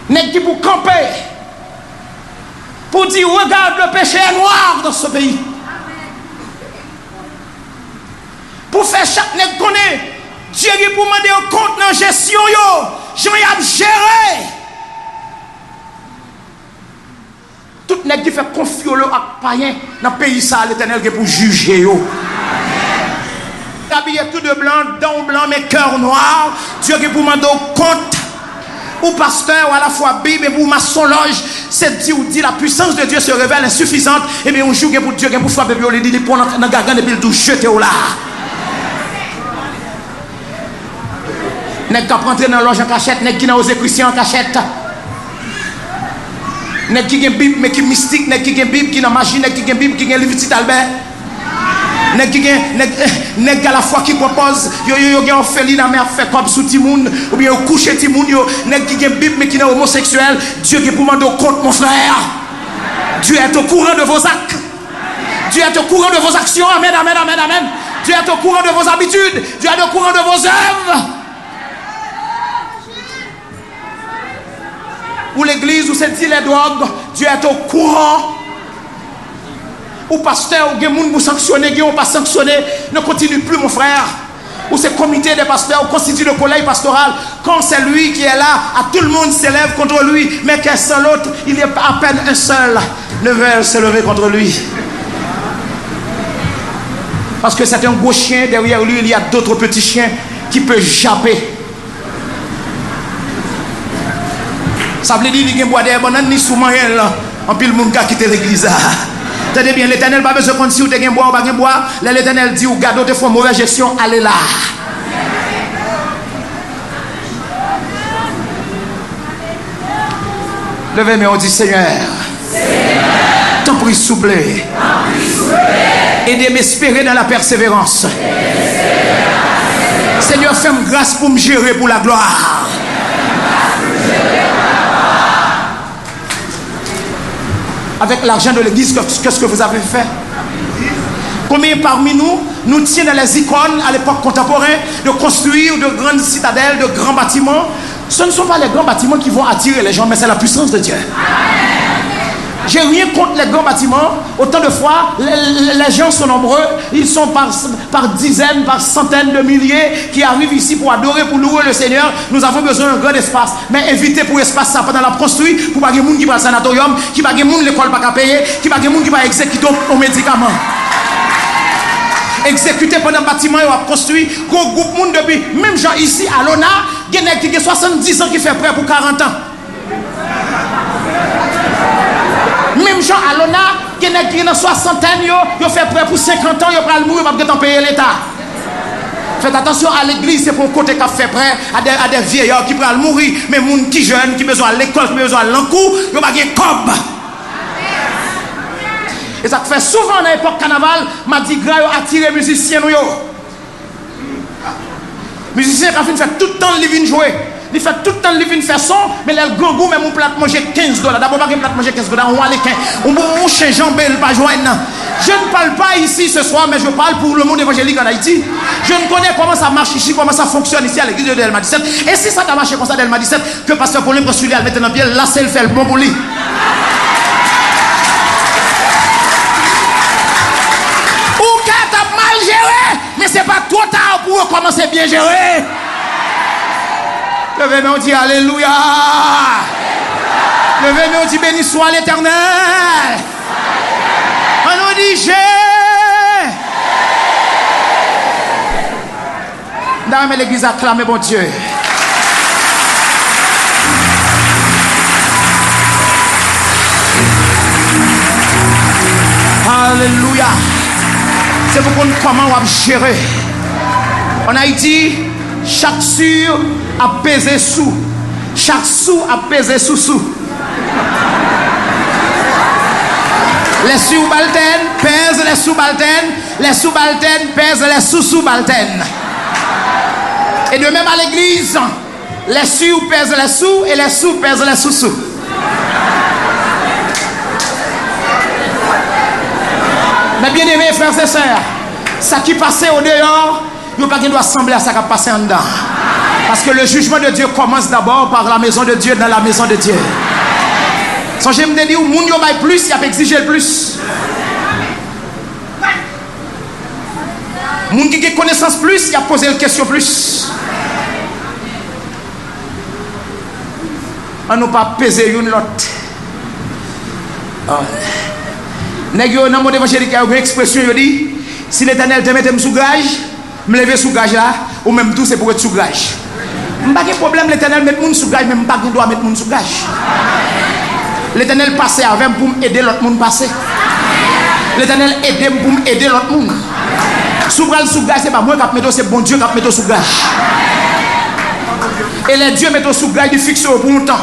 Nèg qui pour camper, pour dire regarde le péché est noir dans ce pays. Pour faire chaque nèg connaît, Dieu qui pour demander un compte dans la gestion, Jean y a géré. Tout nèg qui fait confiance à païen dans le pays, ça, l'Éternel qui pour juger. Habillé tout de blanc, dents blanc, mais cœur noir, Dieu qui pour demander un compte. Ou pasteur, ou à la fois Bible, et pour maçonloge, c'est dit ou dit la puissance de Dieu se révèle insuffisante, et bien on joue pour Dieu, pour frapper, et on lui dit, pour dans la gargane, et puis il tout jeté au là. N'est-ce pas rentrer dans la loge en cachette, n'est-ce qui n'a osé Christian en cachette. N'est-ce qui a une Bible, mais qui est mystique, n'est-ce qui a une Bible, qui n'a magie, n'est-ce qui a une Bible, qui a un livre de Albert. N'est-ce qu'à la fois qui propose, yo a orpheline, mais a fait comme sous Timoun, ou bien au coucher Timoun, n'est-ce qui a une Bible, mais qui est homosexuel. Dieu qui pour demander au compte, mon frère. Dieu est au courant de vos actes. Dieu est au courant de vos actions. Amen, amen, amen, amen. Dieu est au courant de vos habitudes. Dieu est au courant de vos œuvres. Ou l'église, ou c'est dit les drogues, Dieu est au courant. Ou pasteur, ou des gens pour sanctionner, ou pas sanctionner, ne continue plus, mon frère. Ou c'est comité des pasteurs, ou constitue le collège pastoral. Quand c'est lui qui est là, à tout le monde s'élève contre lui, mais qu'un seul autre, il y a à peine un seul ne veut se lever contre lui. Parce que c'est un gros chien, derrière lui, il y a d'autres petits chiens qui peuvent japper. Ça veut dire qu'il y a des bois d'herbe, ni souvent rien là. En pile, le monde qui a quitté l'église. Tenez bien, l'Éternel pas besoin de si vous avez un bois ou pas un bois. L'Éternel dit, ou gardez de fois mauvaise gestion, allez là. Levez-moi, on dit Seigneur, t'en prie, souple. Aidez-moi à espérer dans la persévérance. Seigneur, fais-moi grâce pour me gérer pour la gloire. Avec l'argent de l'église, qu'est-ce que vous avez fait? Combien parmi nous tient dans les icônes à l'époque contemporaine de construire de grandes citadelles, de grands bâtiments? Ce ne sont pas les grands bâtiments qui vont attirer les gens, mais c'est la puissance de Dieu. J'ai rien contre les grands bâtiments. Autant de fois, les gens sont nombreux. Ils sont par dizaines, par centaines de milliers qui arrivent ici pour adorer, pour louer le Seigneur. Nous avons besoin d'un grand espace. Mais évitez pour espace ça pendant la construire, pour pas que les gens qui va au sanatorium, qui pas que les gens l'école pas payer, qui pas que les gens qui va exécuter aux médicaments. Exécuter pendant le bâtiment, il va construire. Gros groupe monde depuis, même gens ici à l'ONA, il y a qui a 70 ans qui fait prêt pour 40 ans. Même gens à l'ONA, qui est dans soixantaine, ils fait prêt pour 50 ans, ils vont mourir, ils vont payer l'État. Faites attention à l'église, c'est pour un côté qui fait prêt à des vieillards qui vont mourir, mais les gens qui jeunes, qui ont besoin de l'école, qui ont besoin de l'encours, ils vont gagner cob. Et ça fait souvent dans l'époque carnaval, m'a dit grand attirer les musiciens. Les musiciens qui fait tout le temps le living jouer. Il fait tout le temps le living faire son, mais les gangou même on plat manger $15. D'abord pas plat manger $15, on va les 15. On change jambes pas joindre. Je ne parle pas ici ce soir, mais je parle pour le monde évangélique en Haïti. Je ne connais comment ça marche ici, comment ça fonctionne ici à l'église de Delma 17. Et si ça a marché comme ça Delma 17, que pasteur Paulin prend celui à mettre dans pied, là c'est le fait le bon pour lui. Ou qu'à t'as mal géré, mais c'est pas trop tard pour commencer bien gérer. Levez-moi, on dit Alléluia. Levez-moi, on dit béni soit l'Éternel. On nous dit J'ai. Dame l'église acclame bon Dieu. Alléluia. C'est pour qu'on comment on va gérer. En Haïti, chaque sur a pesé sous. Chaque sou a pesé sous. Les subalternes pèsent les subalternes. Les subalternes pèsent les sous-subalternes. Et de même à l'église, les sous pèsent les sous et les sous pèsent les sous-sous. Mais bien aimés frères et sœurs, ça qui passait au dehors, nous ne pouvons pas sembler à ça qui a passé en dedans. Parce que le jugement de Dieu commence d'abord par la maison de Dieu, dans la maison de Dieu. Sans j'aime te dire, moun yo bay plus, il a exigé le plus. Moun qui a connaissance plus, il a posé la question plus. On ne pas peser une l'autre. Nèg yo dans mon évangélique, il y a une expression, il dit, si l'Éternel te mette sous gage, me lever sous gage là, ou même tout c'est pour être sous gage. Pas de problème, l'Éternel met moun sous gage, même pas de droit mettre moun sous gage. L'Éternel passe avec pour aider l'autre monde passer. L'Éternel aide pour aider l'autre monde. Soubral sous gage, c'est pas moi qui mets, c'est bon Dieu qui met sous gage. Et les dieux mettent sous gage, ils fixent pour longtemps.